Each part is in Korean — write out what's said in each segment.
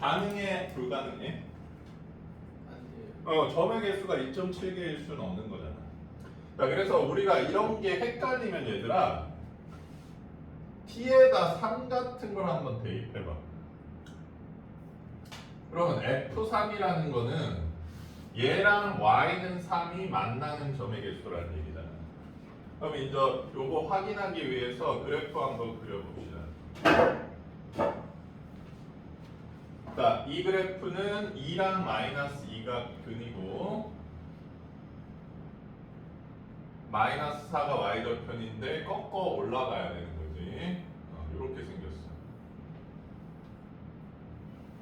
가능해? 불가능해? 안 돼요. 점의 개수가 2.7개일 수는 없는 거잖아. 자, 그래서 우리가 이런 게 헷갈리면 얘들아 t에다 3 같은 걸 한번 대입해봐. 그러면 f3이라는 거는 얘랑 y는 3이 만나는 점의 개수라는 얘기잖아. 그럼 이제 요거 확인하기 위해서 그래프 한번 그려봅시다. 자, 이 그래프는 2랑 마이너스 2가 근이고 마이너스 4가 y절편인데 꺾어 올라가야 되는 거지. 이렇게 생겼어.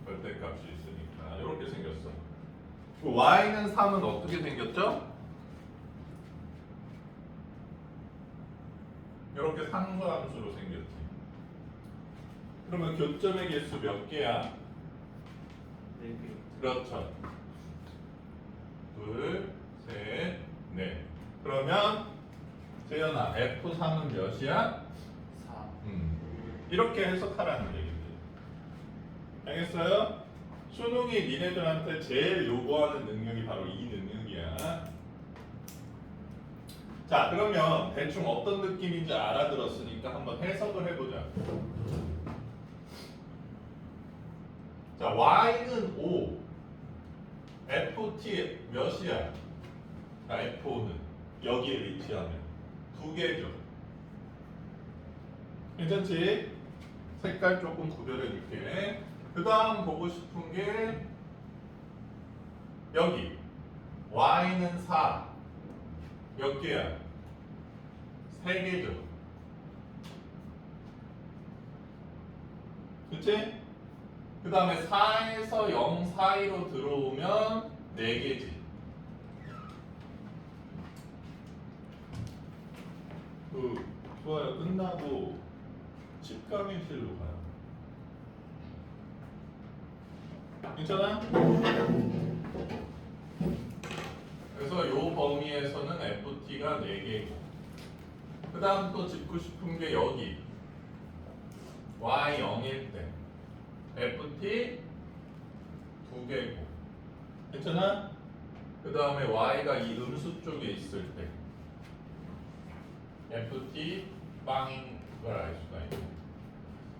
절대값이 있으니까 이렇게 생겼어. y는 3은 어떻게 생겼죠? 이렇게 상수함수로 생겼지. 그러면 교점의 개수 몇 개야? 4개. 그렇죠. 둘, 셋, 넷. 그러면 재현아, F3은 몇이야? 4. 이렇게 해석하라는 얘기지. 알겠어요? 수능이 니네들한테 제일 요구하는 능력이 바로 이 능력이야. 자, 그러면 대충 어떤 느낌인지 알아들었으니까 한번 해석을 해보자. 자, y는 5, ft 몇이야? 자, f5는 여기에 위치하면 2개죠. 괜찮지? 색깔 조금 구별해줄게. 그 다음 보고 싶은 게 여기 y는 4 몇 개야? 3개죠. 그치? 그 다음에 4에서 0 사이로 들어오면 4개지. 좋아요. 끝나고 집강의실로 가요. 괜찮아? 그래서 요 범위에서는 FT가 4개고 그 다음 또 짚고 싶은 게 여기 Y 0일 때 FT 2개고 괜찮아? 그 다음에 Y가 이 음수 쪽에 있을 때 FT 빵인 걸 알 수가 있네.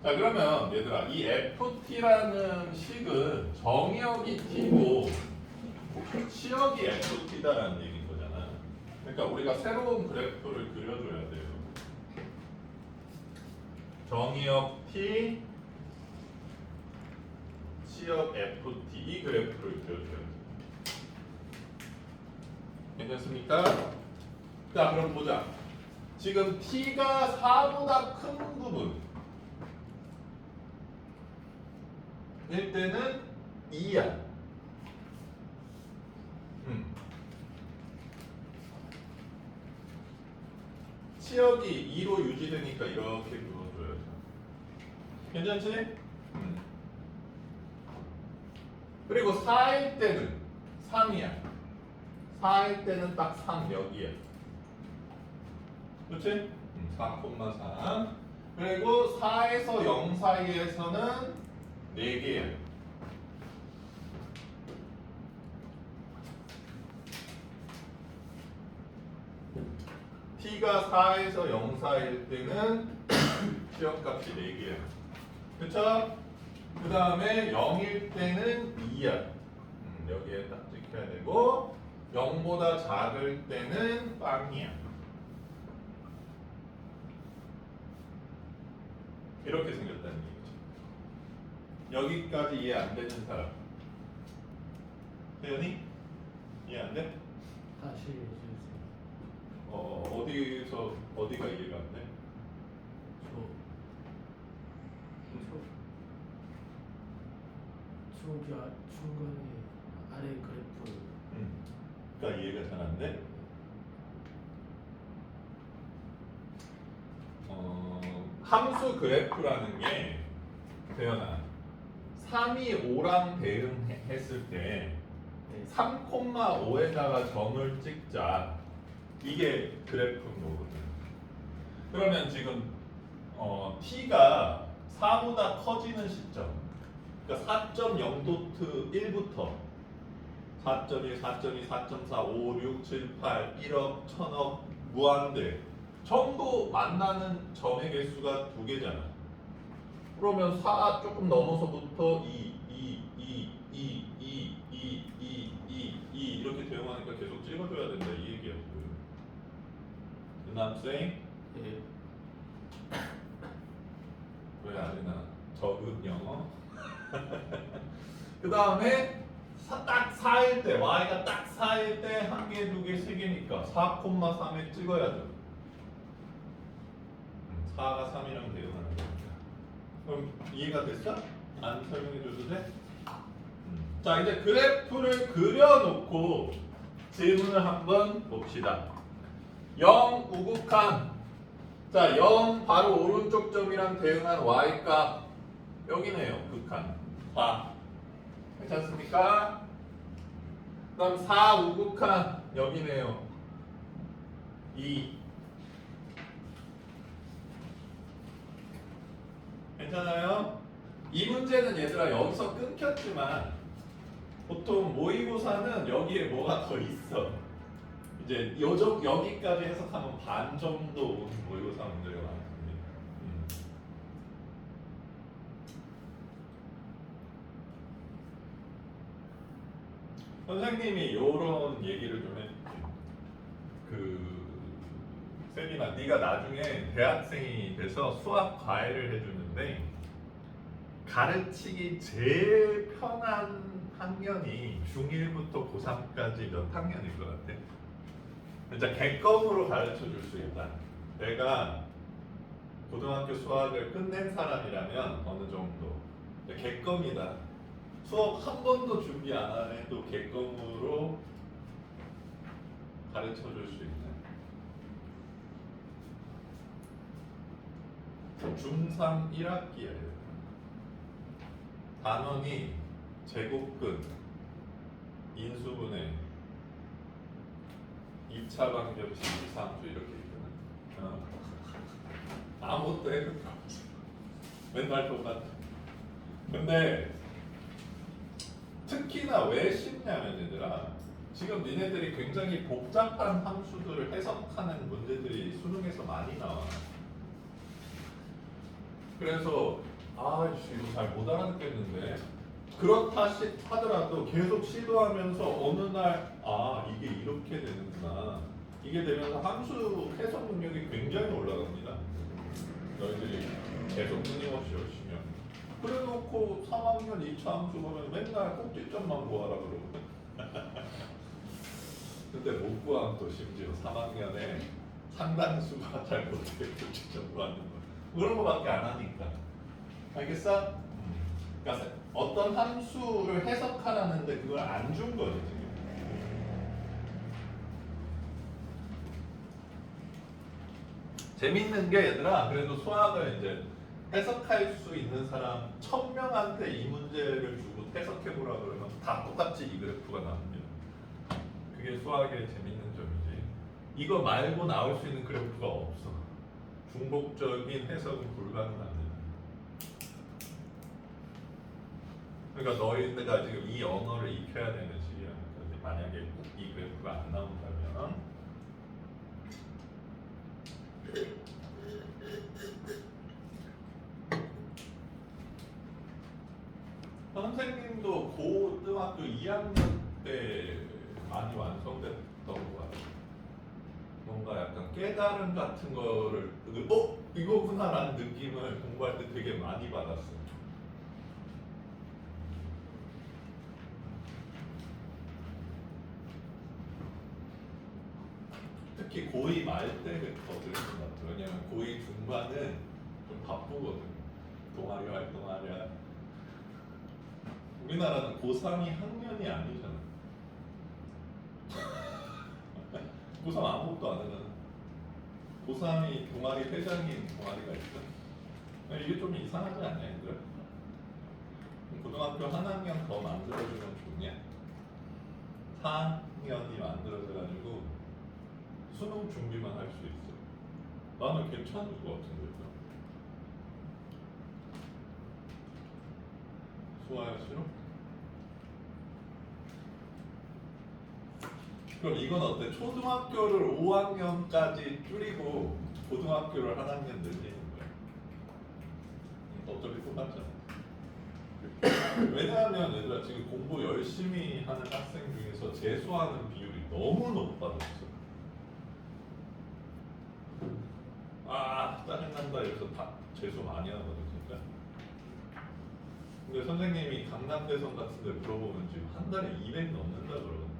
자, 그러면 얘들아 이 FT라는 식은 정의역이 T고 치역이 FT다라는 얘기인 거잖아. 그러니까 우리가 새로운 그래프를 그려줘야 돼요. 정의역 T, 치역 FT 이 그래프를 그려줘야 돼요. 괜찮습니까? 자, 그럼 보자. 지금 T가 4보다 큰 부분 일 때는 2야. 치역이 2로 유지되니까 이렇게 그어줘야죠. 괜찮지? 그리고 4일 때는 3이야. 4일 때는 딱 3 여기야. 그렇지? 4,3. 그리고 4에서 0 사이에서는 4개야. t가 4에서 0 사이일 때는 치역값이 4개야. 그쵸? 그 다음에 0일 때는 2야. 여기에 딱 찍혀야 되고 0보다 작을 때는 빵이야. 이렇게 생겼다는 얘기죠. 여기까지 이해 안 되는 사람? 태연이? 이해 안 돼? 다시 해주세요. 어디서 어디가 이해가 안 돼? 중간에 아래 그래프. 그러니까 이해가 잘 안 돼? 함수 그래프라는 게 태연아 3이 5랑 대응했을 때 3,5에다가 점을 찍자. 이게 그래프거든. 그러면 지금 t가 4보다 커지는 시점 그러니까 4.0 도트 1부터 4.1, 4.2, 4.4, 5, 6, 7, 8, 1억, 1000억, 무한대 전부 만나는 점의 개수가 2개잖아. 그러면 4 조금 넘어서부터 2 이렇게 대응하니까 계속 찍어줘야 된다 이 얘기야. 남생 예. 왜 아니나 적은 영어. 그 다음에 딱 4일 때 y가 딱 4일 때 1개, 2개, 3개니까 4,3에 찍어야죠. 4가 3이랑 대응하는 겁니다. 그럼 이해가 됐어? 안 설명해줘도 돼? 자 이제 그래프를 그려놓고 질문을 한번 봅시다. 0 우극한 자 0 바로 오른쪽 점이랑 대응한 y값 여기네요. 극한 4 괜찮습니까? 그 다음 4 우극한 여기네요. 2 괜찮아요? 이 문제는 얘들아 여기서 끊겼지만 보통 모의고사는 여기에 뭐가 더 있어. 이제 여기까지 해석하면 반 정도 오는 모의고사 문제가 많습니다. 선생님이 이런 얘기를 좀 해줄게. 세민아, 네가 나중에 대학생이 돼서 수학 과외를 해주는데 가르치기 제일 편한 학년이 중1부터 고3까지 몇 학년일 것 같아? 진짜 객검으로 가르쳐 줄 수 있다. 내가 고등학교 수학을 끝낸 사람이라면 어느 정도 객검이다. 수업 한 번도 준비 안 해도 객검으로 가르쳐 줄 수 있다. 중3 1학기예요. 단원이 제곱근, 인수분해, 2차 방정식, 2상수 이렇게 있거든. 아무것도 해도 없지. 맨날 똑같아. 근데 특히나 왜 쉽냐면 얘들아 지금 니네들이 굉장히 복잡한 함수들을 해석하는 문제들이 수능에서 많이 나와. 그래서 아이씨 이거 잘 못 알아듣겠는데 그렇다 하더라도 계속 시도하면서 어느 날 이게 이렇게 되는구나 이게 되면서 함수 해석 능력이 굉장히 올라갑니다. 너희들이 계속 끊임없이 열심히 하면 그래 놓고 3학년 2차 함수 보면 맨날 꼭지점만 구하라 그러거든. 근데 못 구하면 또 심지어 3학년에 상당수가 잘 못해 꼭지점 구하는 거 그런 거밖에 안 하니까. 알겠어? 그러니까 어떤 함수를 해석하라는데 그걸 안 준 거지 지금. 재밌는 게 얘들아 그래도 수학을 이제 해석할 수 있는 사람 1000명한테 이 문제를 주고 해석해보라 그러면 다 똑같이 이 그래프가 나옵니다. 그게 수학의 재밌는 점이지. 이거 말고 나올 수 있는 그래프가 없어. 중복적인 해석은 불가능합니다. 그러니까 너희가 지금 이 언어를 익혀야 되는 시기라는 거지. 만약에 이 그래프가 안 나온다면 선생님도 고등학교 2학년 때 많이 완성됐던 것 같아요. 뭔가 약간 깨달음 같은 거를 이거구나라는 느낌을 공부할 때 되게 많이 받았어요. 특히 고2 말 때는 더 그랬던 것 같아요. 왜냐면 고2 중반은 좀 바쁘거든. 동아리 활동하랴. 우리나라는 고3이 학년이 아니잖아. 고3 아무것도 안 하잖아. 고3이 동아리 회장인 동아리가 있어. 이게 좀 이상하지 않냐, 얘들아? 고등학교 한 학년 더 만들어주면 좋냐? 4학년이 만들어져가지고 수능 준비만 할 수 있어. 나는 괜찮을 것 같은데. 좋아요, 싫어? 그럼 이건 어때? 초등학교를 5학년까지 줄이고 고등학교를 한 학년 늘리는 거야. 어차피 똑같잖아. 왜냐하면 얘들아 지금 공부 열심히 하는 학생 중에서 재수하는 비율이 너무 높아졌어. 아 짜증난다 이래서 다 재수 많이 하거든 진짜. 근데 선생님이 강남대성 같은 데 물어보면 지금 한 달에 200 넘는다 그러거든.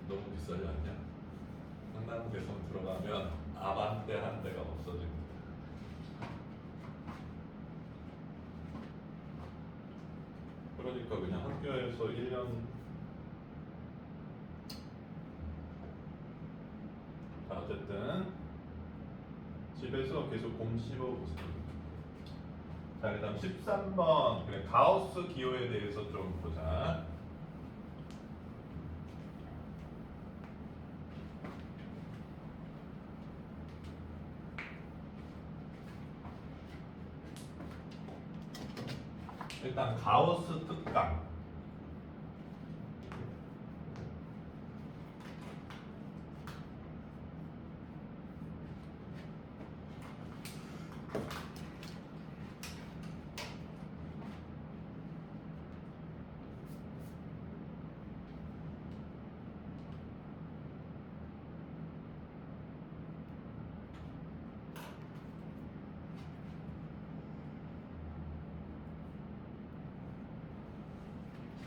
너무 비싸지 않냐? 강남대성 들어가면 아반떼 한 대가 없어집니다. 그러니까 그냥 학교에서 1년 자 어쨌든 집에서 계속 곰 씹어보세요. 자 그 다음 13번 그래 가우스 기호에 대해서 좀 보자. 일단 가우스 특강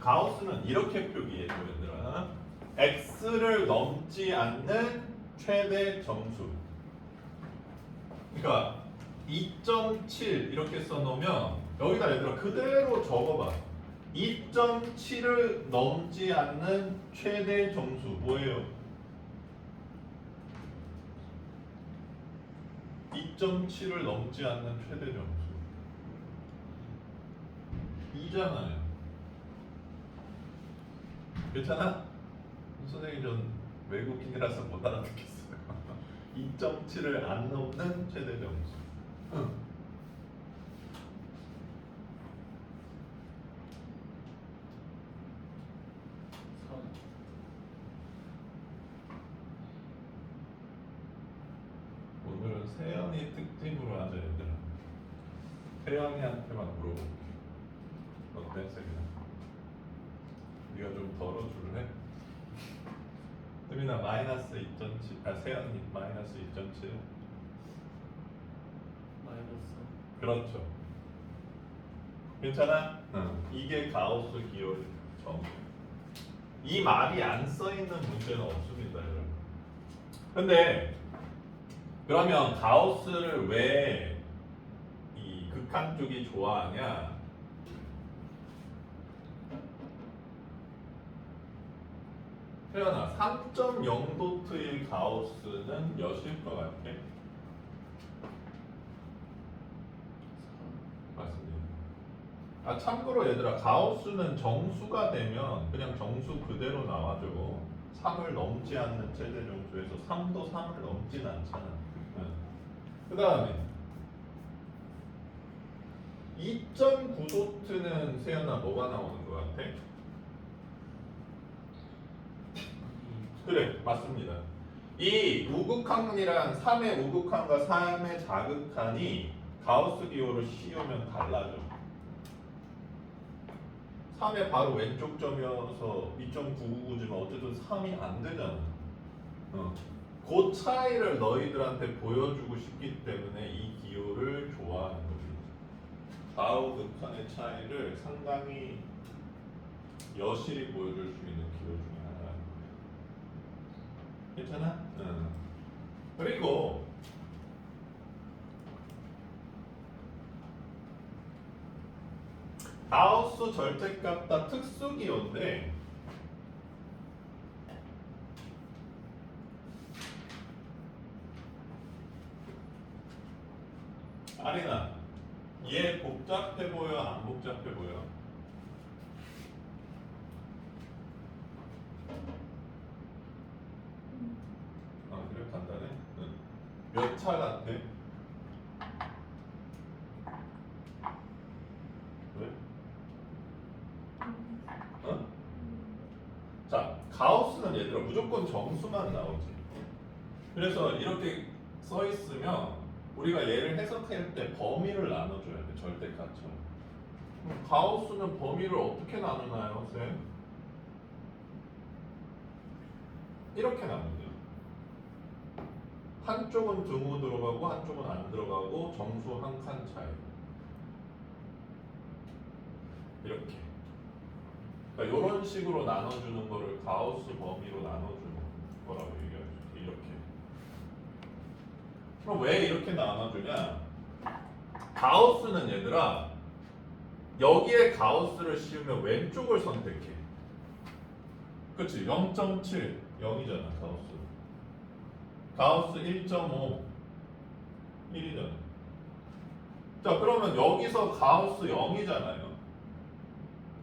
가우스는 이렇게 표기해줘 얘들아. x를 넘지 않는 최대 점수. 그러니까 2.7 이렇게 써놓으면 여기다 얘들아 그대로 적어봐. 2.7을 넘지 않는 최대 점수 뭐예요? 2.7을 넘지 않는 최대 점수 2잖아요. 괜찮아? 선생님 전 외국인이라서 못 알아듣겠어요. 2.7을 안 넘는 최대 점수. 응. 선. 오늘은 세연이 특집으로 하자 얘들아. 세연이한테만 물어볼게. 어때 세연아? 네가 좀 덜어줄래? 세민아 마이너스 2.7. 아 세연이 마이너스 2.7. 마이너스. 그렇죠. 괜찮아? 응. 이게 가우스 기호의 점. 이 말이 안 써 있는 문제는 없습니다, 여러분. 근데 그러면 가우스를 왜 이 극한 쪽이 좋아하냐? 태연아, 3.0도트의 가우스는 몇일 것 같아? 맞습니다. 아 참고로 얘들아 가우스는 정수가 되면 그냥 정수 그대로 나와줘. 3을 넘지 않는 최대 정수에서 3도 3을 넘진 않잖아. 그 다음에 2.9도트는 세연아 뭐가 나오는 것 같아? 그래 맞습니다. 이 우극한이랑 3의 우극한과 3의 자극한이 가우스 기호를 씌우면 달라져. 3의 바로 왼쪽 점이어서 2.999지만 어쨌든 3이 안 되잖아. 그 차이를 너희들한테 보여주고 싶기 때문에 이 기호를 좋아하는 거지. 좌우 극한의 차이를 상당히 여실히 보여줄 수 있는 기호 중에 하나라는 거야. 괜찮아? 응. 그리고 가우스 절대값 다 특수기호인데 아리나 얘 복잡해 보여 안 복잡해 보여? 아 그래 간단해? 몇 차 같아? 얘들아 무조건 정수만 나오지. 그래서 이렇게 써 있으면 우리가 얘를 해석할 때 범위를 나눠줘야 돼. 절대값처럼. 그럼 가우스는 범위를 어떻게 나누나요, 쌤? 이렇게 나누죠. 한쪽은 등호 들어가고 한쪽은 안 들어가고 정수 한 칸 차이. 이렇게. 그러니까 이런 식으로 나눠주는 거를 가우스 범위로 나눠주는 거라고 얘기하죠. 이렇게. 그럼 왜 이렇게 나눠주냐? 가우스는 얘들아 여기에 가우스를 씌우면 왼쪽을 선택해. 그치? 0.7 0이잖아 가우스. 가우스 1.5 1이잖아. 자 그러면 여기서 가우스 0이잖아요.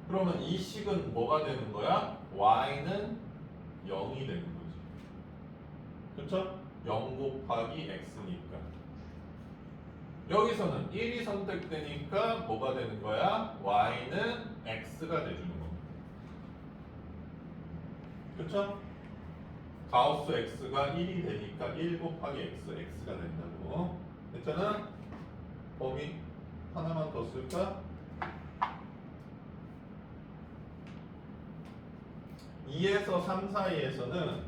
그러면 이 식은 뭐가 되는 거야? y는 0이 되는 거지. 그쵸? 0 곱하기 x니까. 여기서는 1이 선택되니까 뭐가 되는 거야? y는 x가 돼주는 겁니다. 그쵸? 가우스 x가 1이 되니까 1 곱하기 x, x가 된다고. 됐잖아? 범위 하나만 더 쓸까? 2에서 3 사이에서는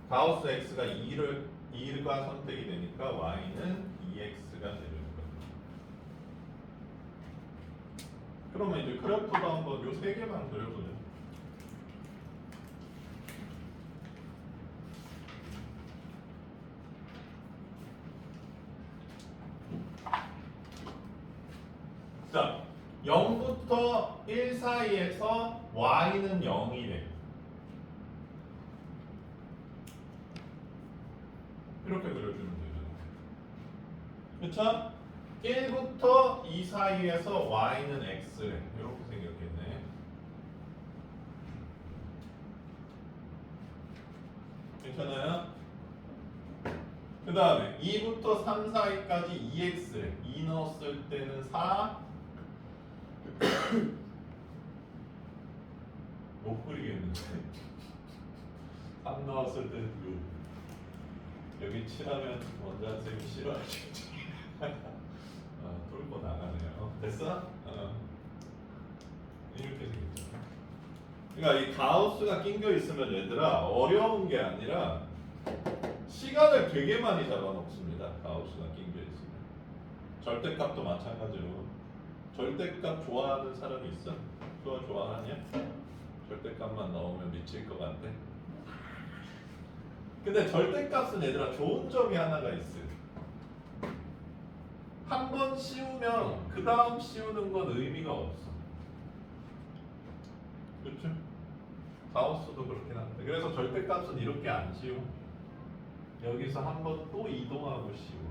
가우스 x가 2가 선택이 되니까 y는 2x가 되는 거예요. 그러면 이제 그래프도 한번 요 세 개만 그려보자. 자, 0부터 1 사이에서 y는 0이래. 이렇게 그려주면 되잖아. 그쵸? 1부터 2 사이에서 y는 x래. 이렇게 생겼겠네. 괜찮아요? 그 다음에 2부터 3 사이까지 2x래. 2 넣었을 때는 4. 못 그리겠는데. 3 넣었을 때는 6. 여기 7하면 원장쌤이 싫어하시겠지. 뚫고 나가네요. 됐어? 이렇게 생겼죠. 그러니까 이 가우스가 낑겨 있으면 얘들아 어려운 게 아니라 시간을 되게 많이 잡아먹습니다. 가우스가 낑겨 있으면. 절대값도 마찬가지로. 절대값 좋아하는 사람이 있어? 좋아하냐? 절대값만 나오면 미칠 것 같아. 근데 절대값은 얘들아 좋은 점이 하나가 있어요. 한 번 씌우면 그 다음 씌우는 건 의미가 없어. 그렇죠? 가우스도 그렇긴 한데 그래서 절대값은 이렇게 안 씌워. 여기서 한 번 또 이동하고 씌워.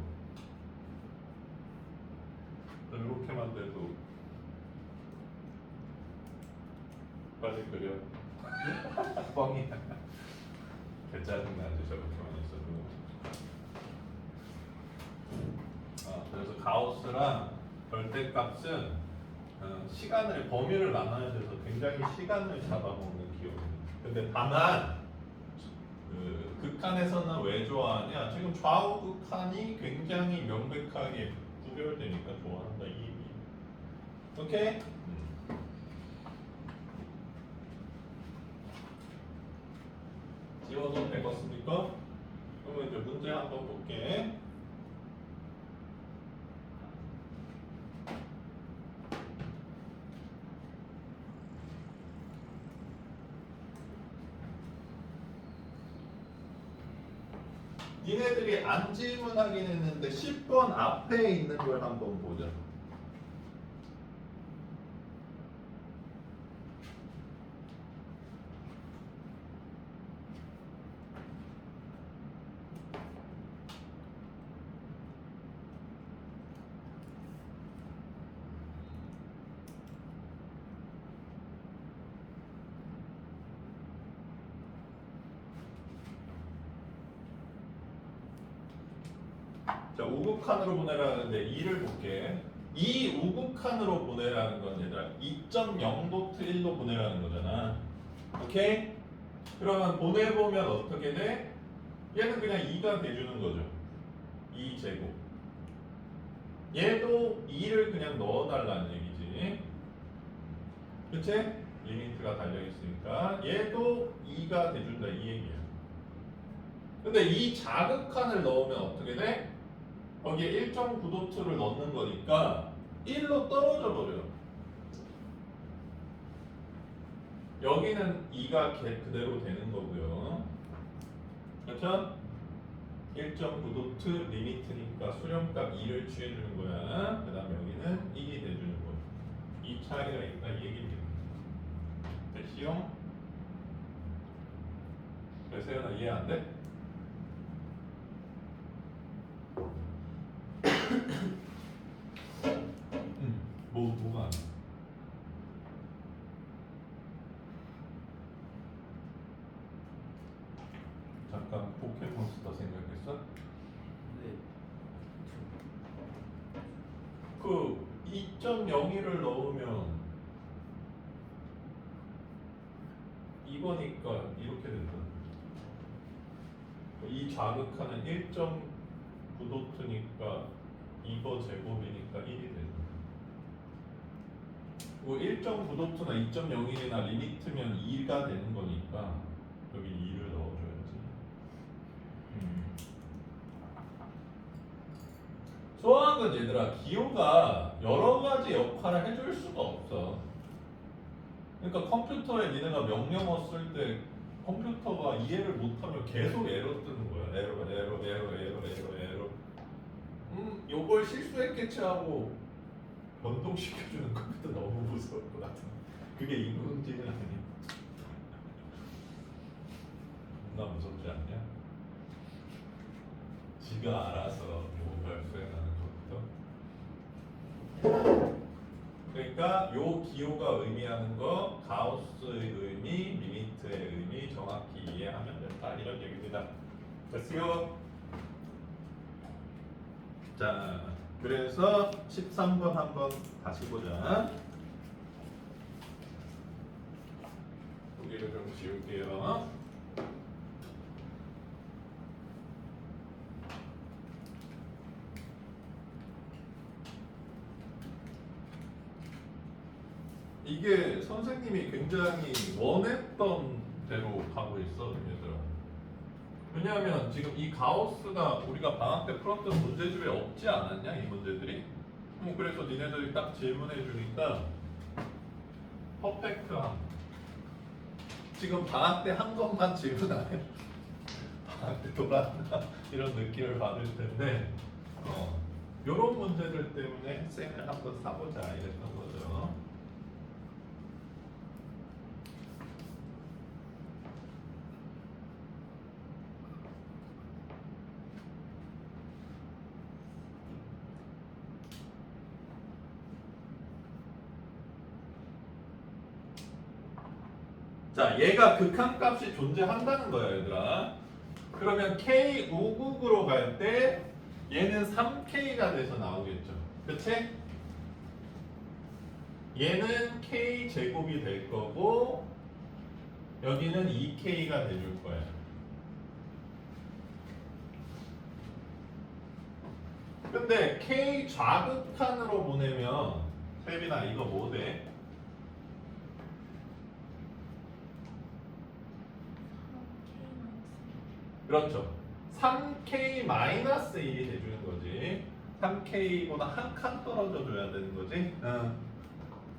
이렇게만 돼도 빨리 그려. 뻥이야. 개 짜증나지 저렇게만 있어도. 그래서 가우스랑 절대값은 시간을 범위를 나눠야 돼서 굉장히 시간을 잡아먹는 기호입니다. 근데 다만 극한에서는 왜 좋아하냐? 지금 좌우 극한이 굉장히 명백하게 구별되니까 좋아한다 이 의미. 오케이? 지워도 되겠습니까? 그러면 이제 문제 한번 볼게. 니네들이 안 질문하긴 했는데 10번 앞에 있는 걸 한번 보자. 자, 우극한으로 보내라는데 2를 볼게. 이 우극한으로 보내라는 건 얘들아 2.0.1로 보내라는 거잖아. 오케이? 그러면 보내보면 어떻게 돼? 얘는 그냥 2가 돼주는 거죠. 2제곱. 얘도 2를 그냥 넣어달라는 얘기지. 그치? 리미트가 달려있으니까 얘도 2가 돼준다 이 얘기야. 근데 이 자극한을 넣으면 어떻게 돼? 거기에 1.9도트를 넣는 거니까 1로 떨어져 버려요. 여기는 2가 그대로 되는 거고요. 그렇죠? 1.9도트 리미트니까 수렴값 2를 취해주는 거야. 그 다음에 여기는 1이 돼주는 거야. 이 차이가 있다 이 얘기입니다. 됐시요? 왜 세연아 이해 안 돼? 뭐가 안 돼? 잠깐 포켓몬스터 생각했어? 네. 그 2.01을 넣으면 이거니까 이렇게 된다. 이 자극하는 1.9도트니까 이거 제곱이니까 1이 된다. 뭐 1.9도트나 2.01이나 리미트면 2가 되는 거니까 여기 2를 넣어줘야지. 수학은 얘들아 기호가 여러 가지 역할을 해줄 수가 없어. 그러니까 컴퓨터에 니네가 명령어 쓸 때 컴퓨터가 이해를 못하면 계속 에러 뜨는 거야. 에러. 요걸 실수했겠지 하고 변동시켜주는 컴퓨터 너무 무서울 것 같아. 그게 인공지능 아니야? 존나 무섭지 않냐? 지가 알아서 뭔가를 수행하는 컴퓨터. 그러니까 요 기호가 의미하는 거 가우스의 의미, 리미트의 의미 정확히 이해하면 된다 이런 얘기입니다. 됐어요? 자, 그래서 13번 한번 다시 보자. 여기를 좀 지울게요. 이게 선생님이 굉장히 원했던 대로 가고 있어, 얘들아. 왜냐하면 지금 이 가우스가 우리가 방학 때 풀었던 문제집에 없지 않았냐, 이 문제들이? 그래서 니네들이 딱 질문해 주니까 퍼펙트함. 지금 방학 때 한 것만 질문 안 해. 방학 때 돌았나 이런 느낌을 받을 텐데, 이런 문제들 때문에 쌤을 한번 사보자 이랬던 거죠. 자, 얘가 극한값이 존재한다는 거야, 얘들아. 그러면 K 우극으로 갈 때 얘는 3K가 돼서 나오겠죠. 그치? 얘는 K 제곱이 될 거고 여기는 2K가 돼줄 거야. 근데 K 좌극한으로 보내면 세빈아 이거 뭐 돼? 그렇죠. 3K-1이 돼주는 거지. 3K보다 한 칸 떨어져 줘야 되는 거지.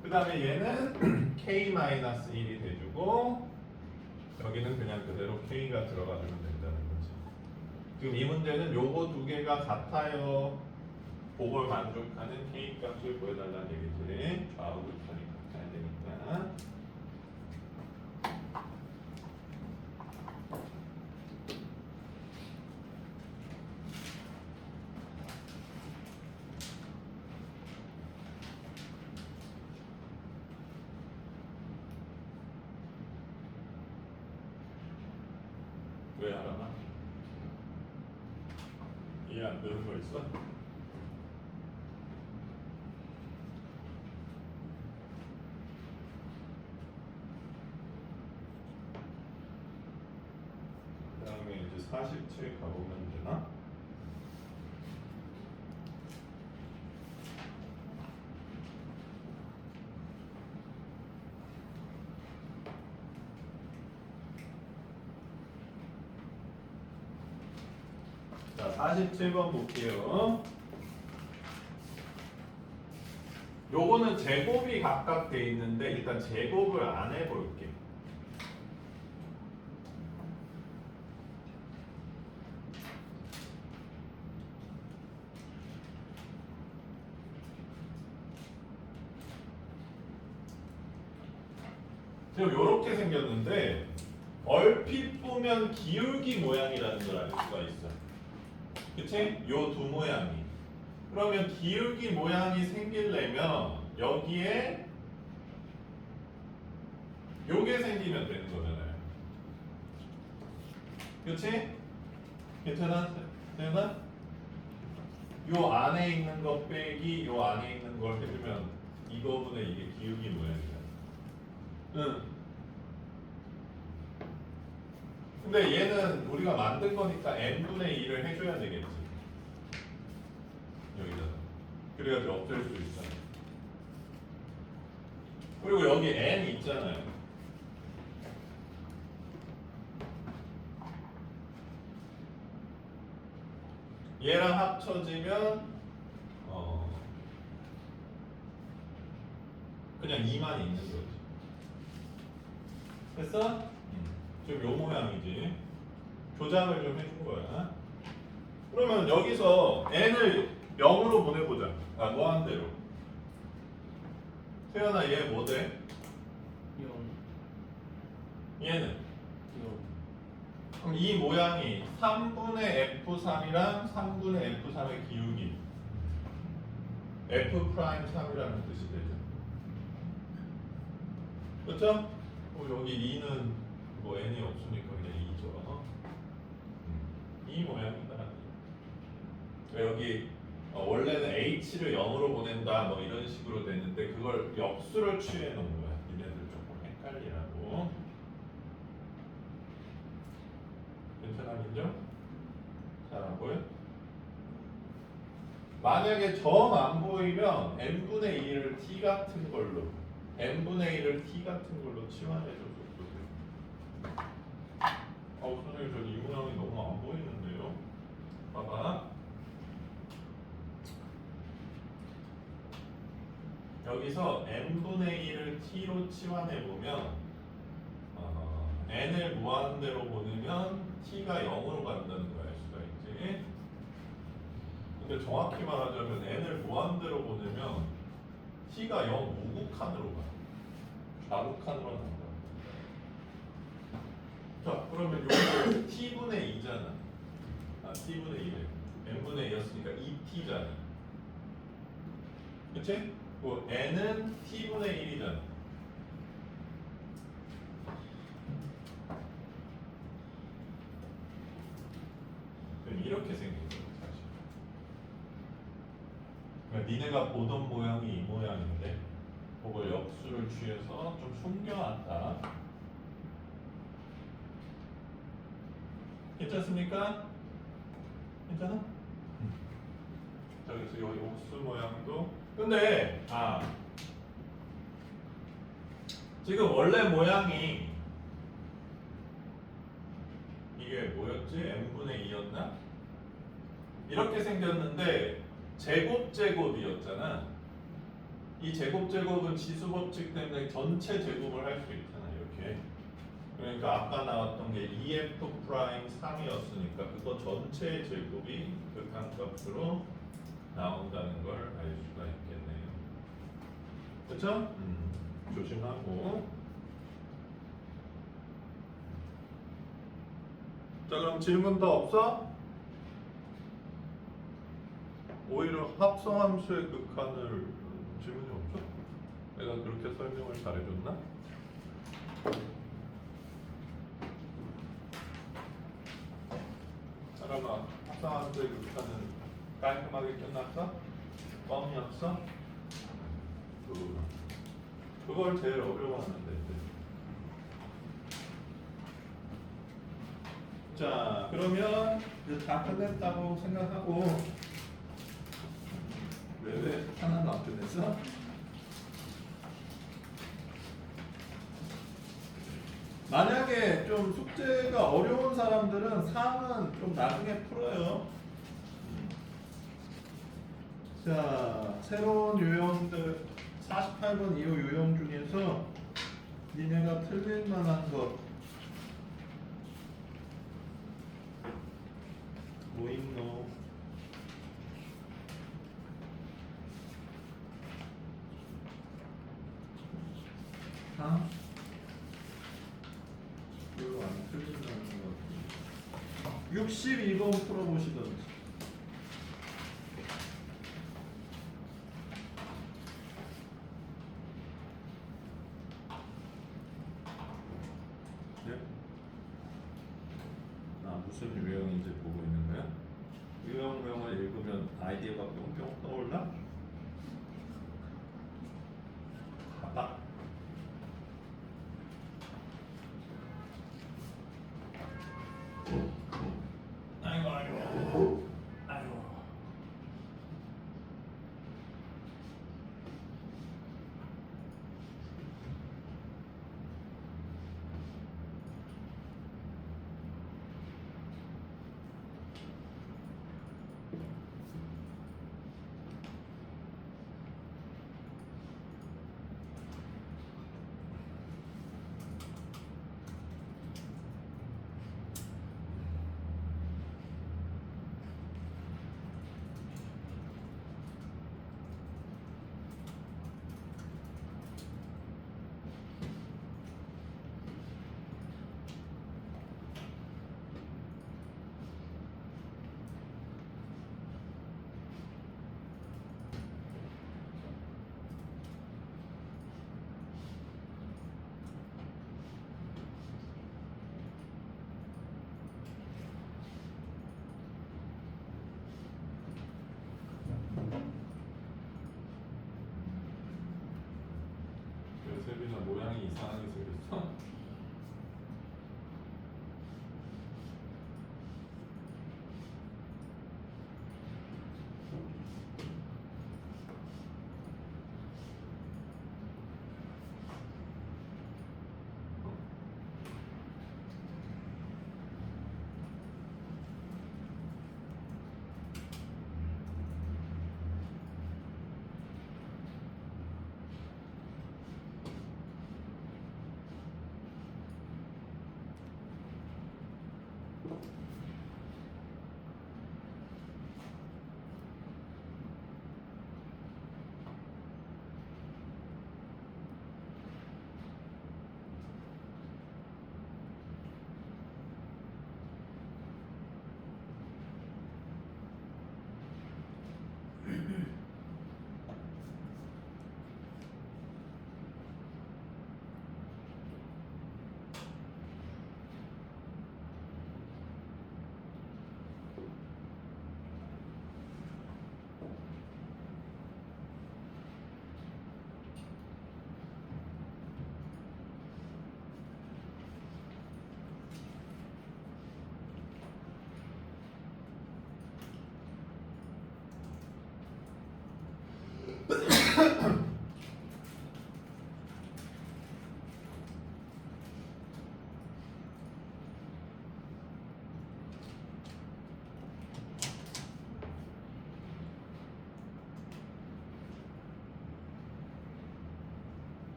그 다음에 얘는 K-1이 돼주고 여기는 그냥 그대로 K가 들어가주면 된다는 거지. 지금 이 문제는 요거 두 개가 같아요. 그걸 만족하는 K 값을 구해달라는 얘기지. 좌우 극한이 같아야 되니까. 왜 알아나? 이해 안 되는 거 있어? 47 가보면 되나? 자, 47번 볼게요. 요거는 제곱이 각각 돼 있는데 일단 제곱을 안 해볼게. 지금 요렇게 생겼는데 얼핏 보면 기울기 모양이라는 걸 알 수가 있어. 그치? 요 두 모양이. 그러면 기울기 모양이 생기려면 여기에 요게 생기면 되는 거잖아요. 그치? 괜찮아? 되나? 요 안에 있는 거 빼기 요 안에 있는 걸 해주면 이거분의 이게 기울기 모양이잖아. 응. 근데 얘는 우리가 만든 거니까 n분의 2를 해줘야 되겠지. 여기다. 그래야지 없앨 수 있잖아. 그리고 여기 n 있잖아요. 얘랑 합쳐지면 그냥 2만 있는 거지. 됐어? 지금 요 모양이지. 조작을 좀 해준 거야. 그러면 여기서 n을 0으로 보내보자. 아, 무한대로. 태연아, 얘 뭐 돼? 0 얘는? 0 그럼 이 모양이 3분의 F3이랑 3분의 F3의 기울기 F'3이라는 뜻이 되죠. 그렇죠? 여기 2는 뭐 n이 없으니까 그냥 2죠. 이 모양이다. 여기 원래는 h를 0으로 보낸다 뭐 이런 식으로 됐는데 그걸 역수를 취해 놓은 거야. 니네들 조금 헷갈리라고. 괜찮아, 민정? 잘 안 보여? 만약에 정 안 보이면 n분의 1을 t 같은 걸로 n분의 1을 t 같은 걸로 치환해줘도 돼. 선생님, 저 이 모양이 너무 안 보이는데요? 봐봐. 여기서 n분의 1을 t로 치환해보면 n을 무한대로 보내면 t가 0으로 간다는 걸 알 수가 있지. 근데 정확히 말하자면 n을 무한대로 보내면 t가 0 우극한으로 가. 좌극한으로 간다. 자, 그러면 요거 t분의 2잖아. t분의 2래. n분의 2였으니까 2t잖아. 그치? 그 n은 t분의 1이잖아. 그럼 이렇게 생긴 거야, 사실. 그러니까 니네가 보던 모양이 이 모양인데 그걸 역수를 취해서 좀 숨겨놨다. 괜찮습니까? 괜찮아? 자, 그래서 이 옥수 모양도 근데 지금 원래 모양이 이게 뭐였지? n분의 2였나? 이렇게 생겼는데 제곱이었잖아. 이 제곱은 지수법칙 때문에 전체 제곱을 할 수 있잖아. 이렇게. 그러니까 아까 나왔던 게 EF'3이었으니까 그거 전체 제곱이 극한값으로 나온다는 걸 알 수가 있겠네요. 그렇죠? 조심하고. 자, 그럼 질문 더 없어? 오히려 합성함수의 극한을 질문이 없죠? 내가 그렇게 설명을 잘해줬나? 사람아, 합성함수의 극한은 깔끔하게 끝났어? 뻥이 없어? 그걸 제일 어려워하는데. 자, 그러면 이제 다 끝냈다고 생각하고 왜 하나도 안 끝냈어? 만약에 좀 숙제가 어려운 사람들은 3은 좀 나중에 풀어요. 자, 새로운 유형들 48번 이후 유형 중에서 니네가 틀릴 만한 것 뭐 있노? 아? 별로 안 틀린다는 것 같아. 62번 풀어보시던지. 네? 아, 무슨 유형인지 보고 있는 거야? 유형명을 읽으면 아이디어가 뿅뿅 떠올라? 아빠. 아이고 아이고 아이고. 세빈아 모양이 이상하게 생겼어?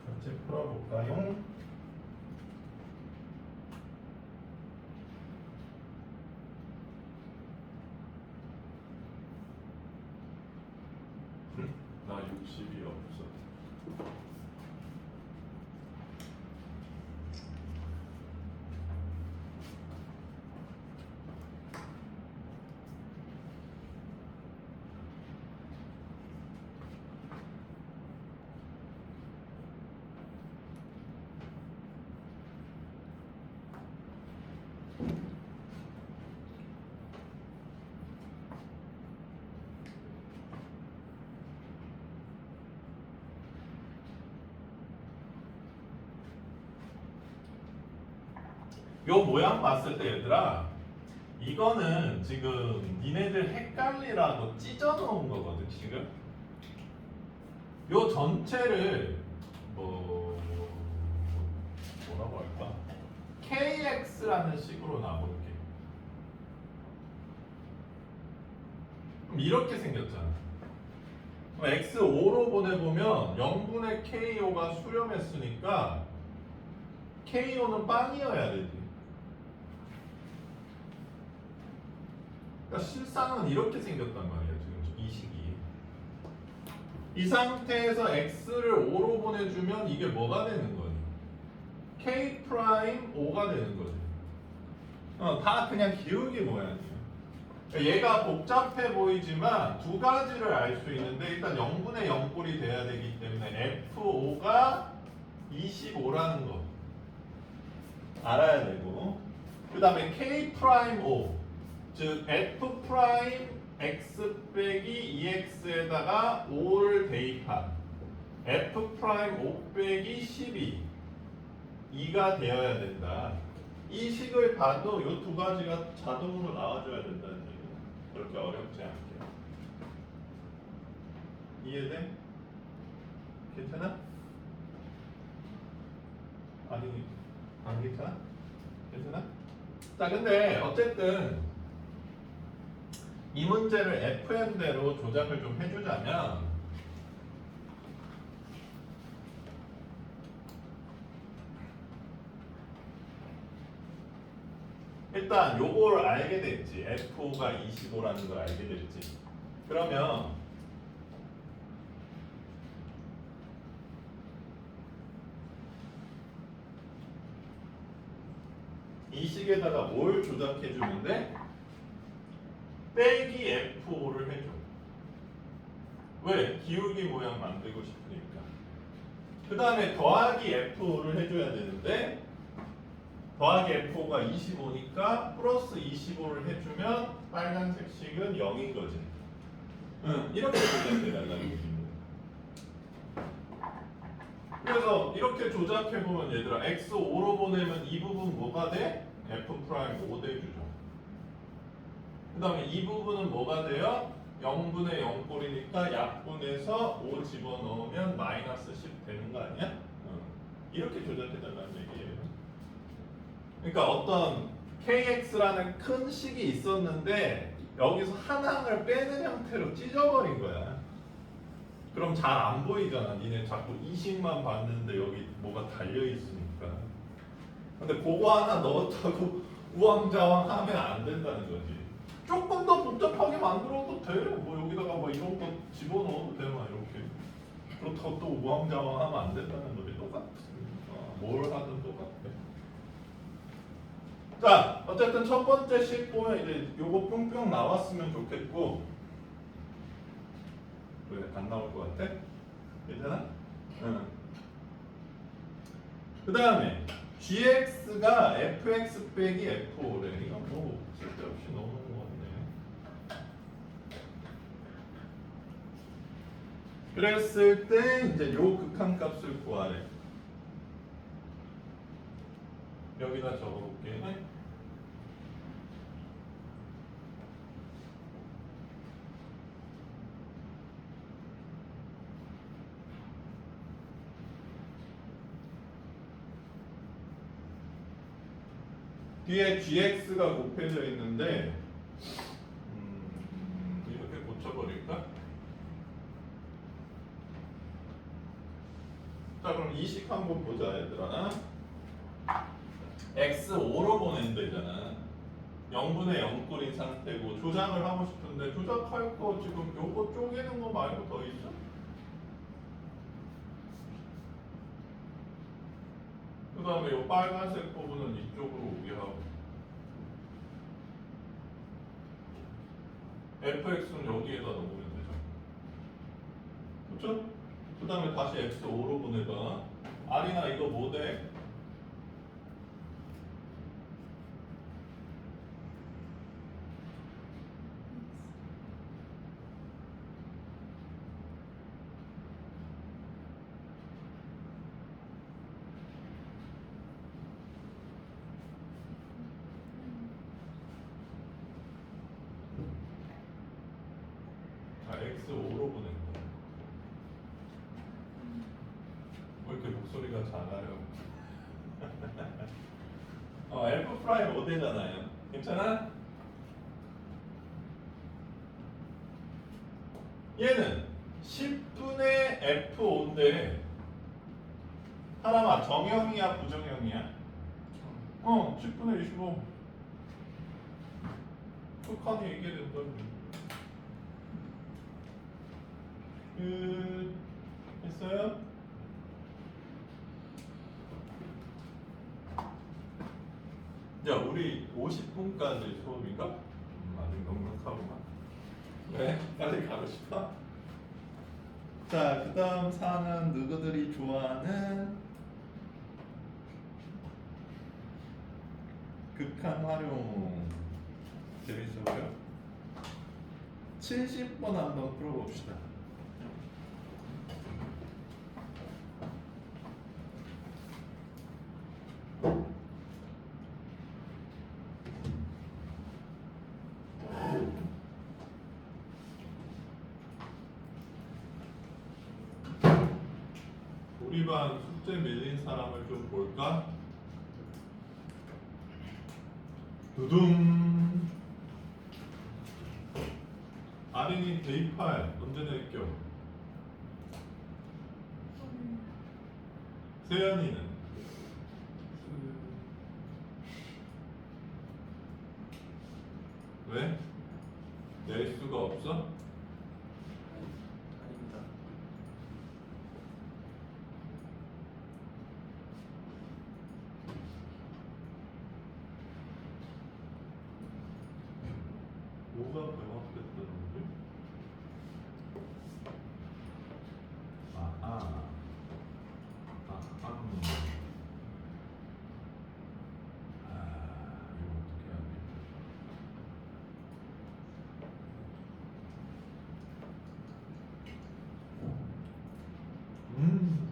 같이 풀어볼까요? 나 60이 없어. 요 모양 봤을 때 얘들아, 이거는 지금 니네들 헷갈리라고 찢어 놓은 거거든 지금. 요 전체를 뭐라고 할까? KX라는 식으로 놔볼게. 그럼 이렇게 생겼잖아. 그럼 X5로 보내보면 0분의 KO가 수렴했으니까 KO는 빵이어야 되지. 그러니까 실상은 이렇게 생겼단 말이야 지금 이 식이. 이 상태에서 x를 5로 보내주면 이게 뭐가 되는 거니? k 프라임 5가 되는 거지. 다 그냥 기울기 모양이야. 얘가 복잡해 보이지만 두 가지를 알 수 있는데, 일단 0분의 0꼴이 돼야 되기 때문에 f5가 25라는 거 알아야 되고, 그 다음에 k 프라임 5, 즉 f 프라임 x 빼기 2x에다가 5를 대입한 f 프라임 5 빼기 12 2가 되어야 된다. 이 식을 봐도 이 두 가지가 자동으로 나와줘야 된다는 얘기야. 그렇게 어렵지 않게. 이해돼? 괜찮아? 아니, 안 괜찮아? 괜찮아? 자, 근데 어쨌든 이 문제를 FM대로 조작을 좀 해주자면, 일단 요걸 알게 됐지. F5가 25라는 걸 알게 됐지. 그러면 이 식에다가 뭘 조작해주면 돼? 빼기 F5를 해줘. 왜? 기울기 모양 만들고 싶으니까. 그 다음에 더하기 F5를 해줘야 되는데, 더하기 F5가 25니까 플러스 25를 해주면 빨간색 식은 0인 거지. 이렇게 조작해달라는 얘기입니다. 그래서 이렇게 조작해보면 얘들아, X5로 보내면 이 부분 뭐가 돼? F 프라임 5 돼주죠. 그 다음에 이 부분은 뭐가 돼요? 0분의 0꼴이니까 약분해서 5 집어넣으면 마이너스 10 되는 거 아니야? 이렇게 조작해달라는 얘기예요. 그러니까 어떤 KX라는 큰 식이 있었는데 여기서 한 항을 빼는 형태로 찢어버린 거야. 그럼 잘 안 보이잖아. 니네 자꾸 이 식만 봤는데 여기 뭐가 달려있으니까. 근데 그거 하나 넣었다고 우왕좌왕 하면 안 된다는 거지. 조금 더 복잡하게 만들어도 돼. 뭐 여기다가 뭐 이런 거 집어넣어도 돼. 막 이렇게. 그렇다고 또 우왕좌왕 하면 안 된다는 거지. 똑같습니다. 뭘 하든 똑같아. 자, 어쨌든 첫 번째 식 보면 이제 요거 뿅뿅 나왔으면 좋겠고, 왜 안 나올 것 같아? 괜찮아? 응. 그 다음에 gx가 fx 빼기 f5래. 이건 뭐 쓸데없이 넣어놓은 거 같네. 그랬을 때 이제 요 극한값을 구하래. 여기다 적어볼게. 뒤에 gx가 곱해져 있는데 이렇게 고쳐버릴까? 자 그럼 이식 한번 보자 얘들아. x5로 보내면 되잖아. 0분의 0꼴인 상태고 조작을 하고 싶은데 조작할 거 지금 요거 쪼개는 거 말고 더 있어? 그 다음에 요 빨간색 부분은 이쪽으로 오게 하고 fx는 여기에다 넣으면 되죠. 그쵸? 그 다음에 다시 x5로 보내봐. r이나 이거 뭐 돼? 자, x5로 보낸 거야. 왜 이렇게 목소리가 작아요? f 프라임 5대잖아요. 괜찮아? 얘는 10분의 f5인데 사람아 정형이야 부정형이야? 10분의 25. 극한이 얘기해준다. 했어요? 야 우리 50분까지 수업인가? 아직 넉넉하구만. 왜? 빨리 가고 싶어? 자, 그 다음 4는 누구들이 좋아하는 극한 활용. 재밌어 보여? 70번 한번 풀어봅시다. 우리 반 숙제 밀린 사람을 좀 볼까? 두둥. 아린이 대입할 언제 낼겨? 세연이는? 왜? 낼 수가 없어? 아닙니다. 뭐가 명확했다는데? 아하. 아하. 이거 어떻게 해야 돼? 음.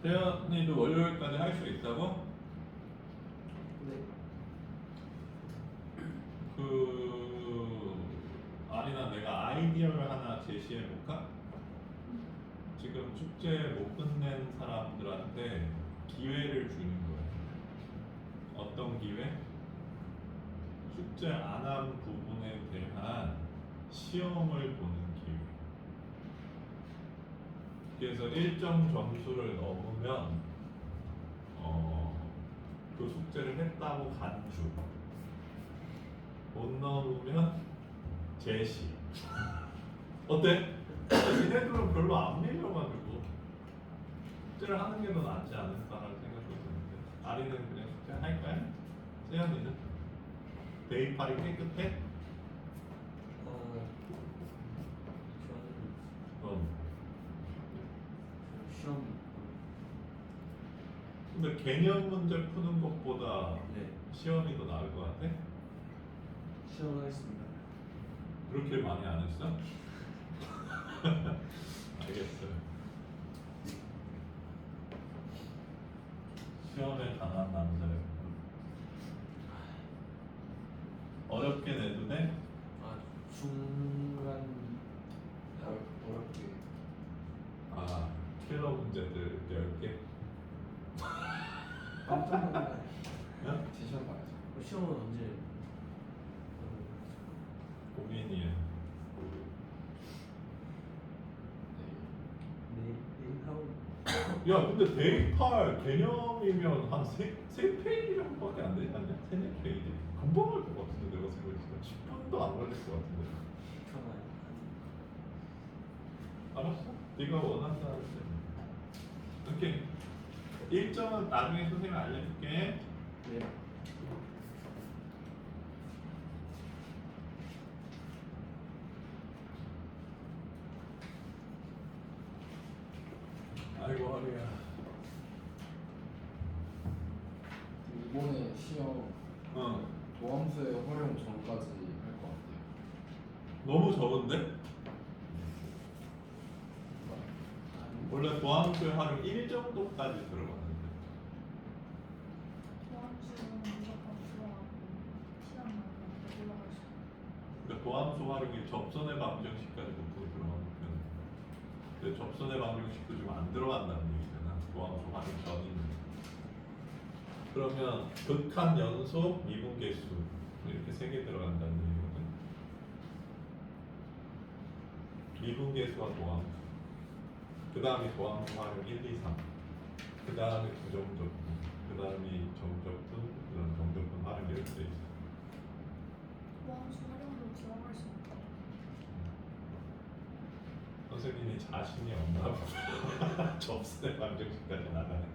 세연이도 월요일까지 할 수 있다고? 네. 아니나 내가 아이디어를 하나 제시해 볼까? 지금 축제 못 끝낸 사람들한테 기회를 주는 거야. 어떤 기회? 축제 안 한 부분에 대한 시험을 보는 기회. 그래서 일정 점수를 넘으면 그 숙제를 했다고 간주. 못 넘으면 제시. 어때? 얘네들은 별로 안 밀려가지고 숙제를 하는 게 더 낫지 않을까라는 생각이 드는데 아리는 그냥 숙제 할 거야? 세연이는? 대입할이 깨끗해? 저는 넌? 시험 볼 개념 문제 푸는 것보다 네. 시험이 더 나을 것 같아? 시험하겠습니다. 그렇게 많이 안 했어? 알겠어요. 시험에 강한 남자예요. 어렵게 내도 돼? 아 중간 어렵게. 아, 킬러 문제들 10개? 깜짝 놀라요. 응? 제 시험 봐야죠. 시험은 언제? 고민이에요. 내일 하고. 야, 근데 대입할 개념이면 한 세 페이지 정도밖에 안 되지 않냐? 세네 페이지. 금방 할 것 같은데 내가 생각했을 때 10분도 안 걸릴 것 같은데. 편하게. 알았어? 네가 원한다 할 때. 이렇게 일정은 나중에 선생님이 알려줄게. 네. 아이고 허리야. 이번에 시험 어. 도함수의 활용 전까지 할 것 같아요. 너무 적은데? 원래 도함수의 활용 1 정도까지 들어갔는데. 도함수는 무조건 들어가고 시간 나면 올라갈 수 있어요. 그러니까 도함수 활용이 접선의 방정식까지 보통 들어가는 편이에요. 근데 접선의 방정식도 지금 안 들어간다는 얘기잖아. 도함수 활용 전이는. 그러면 극한 연속 미분계수 이렇게 3개 들어간다는 얘기거든. 미분계수와 도함수. 그 다음에 도함수 활용 1, 2, 3. 그 다음에 부정적분. 그 다음에 정적분, 그다음 정적분 활용 이렇게 돼 있어. 도함수 활용도 들어갈 수 있다. 선생님이 자신이 없나 보다. 접선의 방정식까지 나가네.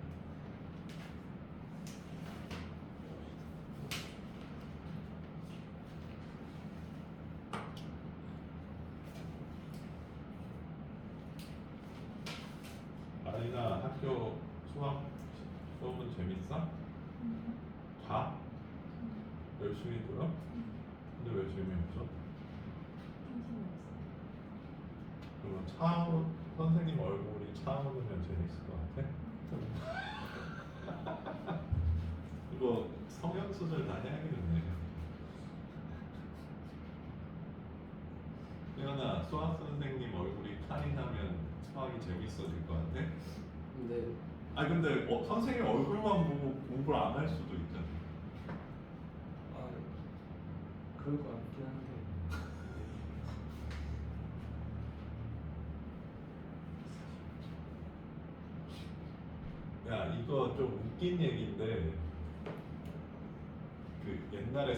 아리나 학교 수학 수업은 재밌어? 가? 열심히 들어? 근데 왜 재미없어? 그러면 선생님 얼굴이 차오르면 재밌을 것 같아? 이거 성형 수술 다 해야겠네. 태연아, 수학 선생님 얼굴이 칼이 나면 수학이 재밌어질 것 같아? 근데 아 근데 선생님 얼굴만 보고 공부를 안 할 수도 있잖아. 아 그럴 것 같긴 한데. 야 이거 좀 웃긴 얘기인데 그 옛날에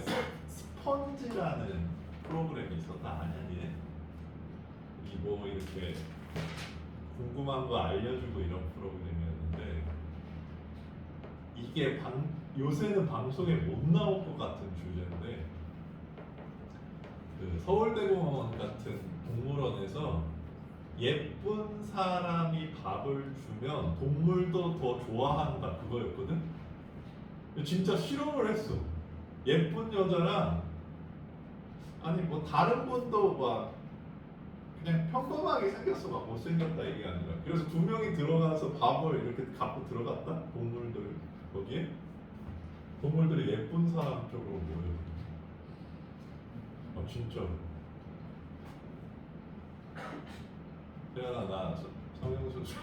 스펀지라는 프로그램이 있었다 아냐 니네? 이뭐 이렇게 궁금한 거 알려주고 이런 프로그램이었는데 이게 요새는 방송에 못 나올 것 같은 주제인데 그 서울대공원 같은 동물원에서 예쁜 사람이 밥을 주면 동물도 더 좋아한다 그거였거든? 진짜 실험을 했어. 예쁜 여자랑 아니 뭐 다른 분도 막 그냥 평범하게 생겼어. 막 못생겼다 이게 아니라. 그래서 2명이 들어가서 밥을 이렇게 갖고 들어갔다. 동물들 거기에 동물들이 예쁜 사람 쪽으로 모여. 아 진짜로. 태연아 나 성형수술.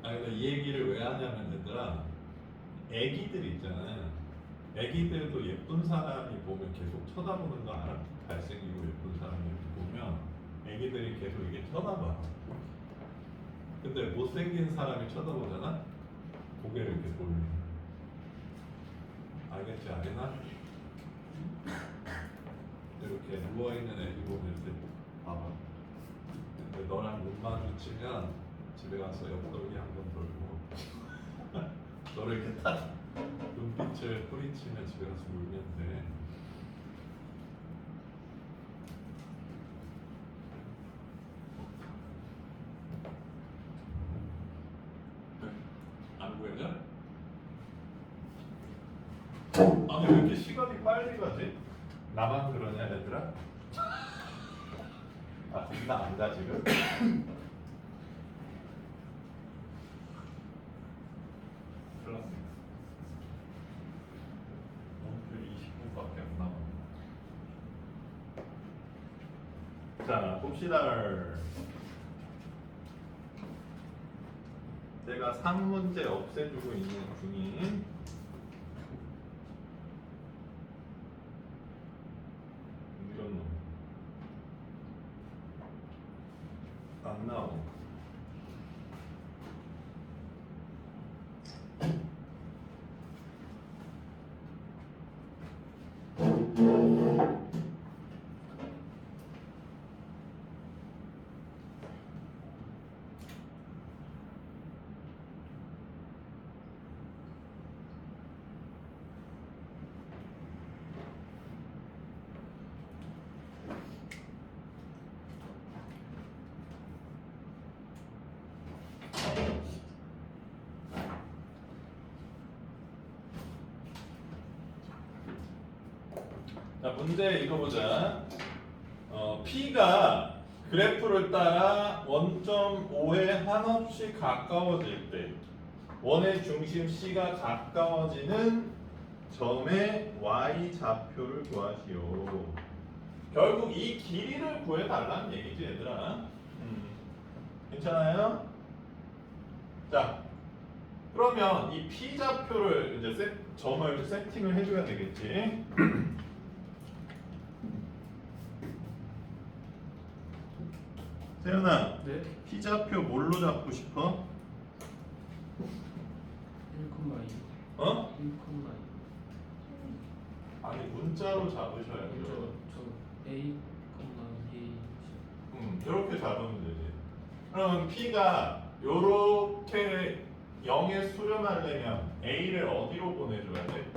아 근데 이 얘기를 왜 하냐면 얘들아 애기들 있잖아. 애기들도 예쁜 사람이 보면 계속 쳐다보는 거 알아? 잘생기고 예쁜 사람이 이렇게 보면 애기들이 계속 이게 쳐다봐. 근데 못생긴 사람이 쳐다보잖아? 고개를 이렇게 돌려. 알겠지 아리나? 이렇게 누워있는 애기 보면 이렇게 봐봐. 근데 너랑 눈 마주치면 집에 가서 옆돌기 한번 돌고 너를 이렇게 딱 눈빛을 뿌리치면 집에 가서 울면 돼. 아니 왜 이렇게 시간이 빨리 가지? 나만 그러냐 얘들아? 아 겁나 안 가 지금? 클났습니다. 목표 20분밖에 안 남았네. 자 봅시다. 제가 3문제 없애주고 있는 중인 이런 놈. 안 나오고. 자 문제 읽어보자. P가 그래프를 따라 원점O에 한없이 가까워질 때 원의 중심 C가 가까워지는 점의 Y 좌표를 구하시오. 결국 이 길이를 구해달라는 얘기지 얘들아. 괜찮아요? 자 그러면 이 P 좌표를 이제 점을 세팅을 해줘야 되겠지. 세연아, 네? P 좌표 뭘로 잡고 싶어? 1,2 어? 1,2 아니 문자로 잡으셔야죠. 저 A, A 이렇게 잡으면 되지. 그럼 P가 요렇게 0에 수렴하려면 A를 어디로 보내줘야 돼?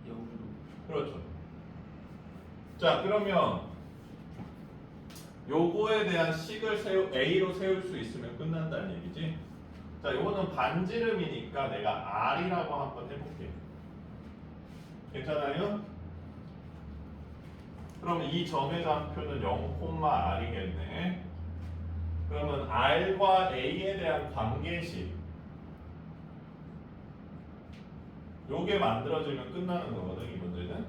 영으로 그렇죠. 자 그러면 요거에 대한 식을 A로 세울 수 있으면 끝난다는 얘기지. 자 요거는 반지름이니까 내가 R이라고 한번 해볼게. 괜찮아요? 그러면 이 점의 좌표는 0,R이겠네. 그러면 R과 A에 대한 관계식 요게 만들어지면 끝나는 거거든 이 문제는.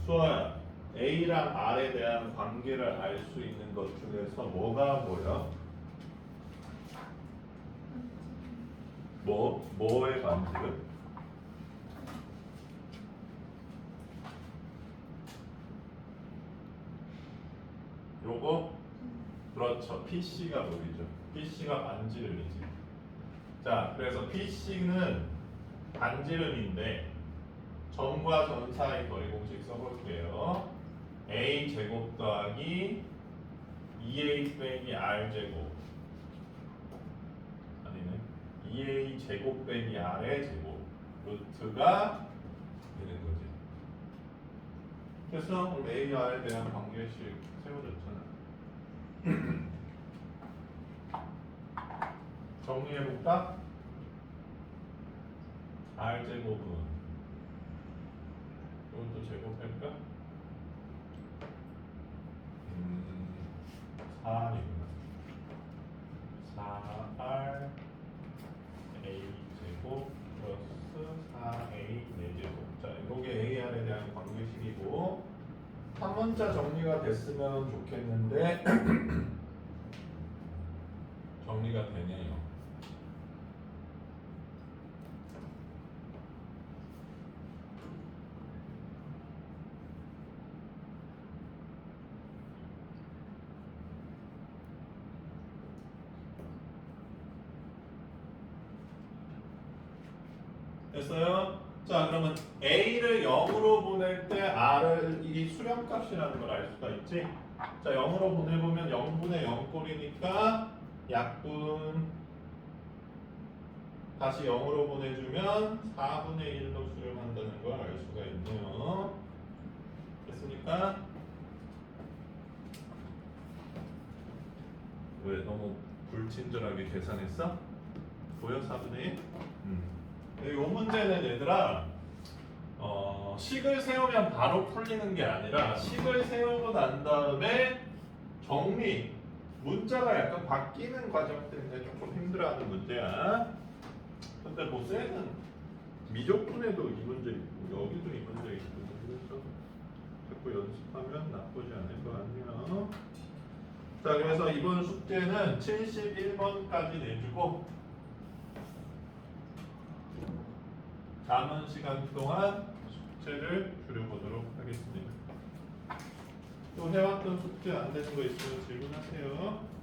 수아야, A랑 R에 대한 관계를 알 수 있는 것 중에서 뭐가 보여? 뭐의 관계를? 요거? 그렇죠. PC가 보이죠. PC가 반지름이지. 자, 그래서 PC는 반지름인데 점과 점 사이 거리 공식 써볼게요. A 제곱 더하기 2A 빼기 R 제곱 아니네 2A 제곱 빼기 R의 제곱 루트가 되는 거지. 그래서 그럼 A, R에 대한 관계식 세워졌잖아. 정리해볼까? R 제곱은 이것도 제곱할까? 4이구나. 4R A 제곱 플러스 4A 4제곱. 자, 이게 AR에 대한 관계식이고 3문자 정리가 됐으면 좋겠는데 정리가 되네요. 됐어요? 자 그러면 A를 0으로 보낼 때 R을 이 수렴값이라는 걸 알 수가 있지? 자 0으로 보내보면 0분의 0꼴이니까 약분 다시 0으로 보내주면 4분의 1로 수렴한다는 걸 알 수가 있네요. 됐습니까? 왜 너무 불친절하게 계산했어? 보여 4분의 1? 이 문제는 얘들아 식을 세우면 바로 풀리는 게 아니라 식을 세우고 난 다음에 정리 문자가 약간 바뀌는 과정 때문에 조금 힘들어하는 문제야. 근데 뭐 쌤은 미적분에도 이 문제 있고 여기도 이 문제 있고 그래서 자꾸 연습하면 나쁘지 않을 거 아니야. 자, 그래서 이번 숙제는 71번까지 내주고 남은 시간 동안 숙제를 줄여보도록 하겠습니다. 또 해왔던 숙제 안 되는 거 있으면 질문하세요.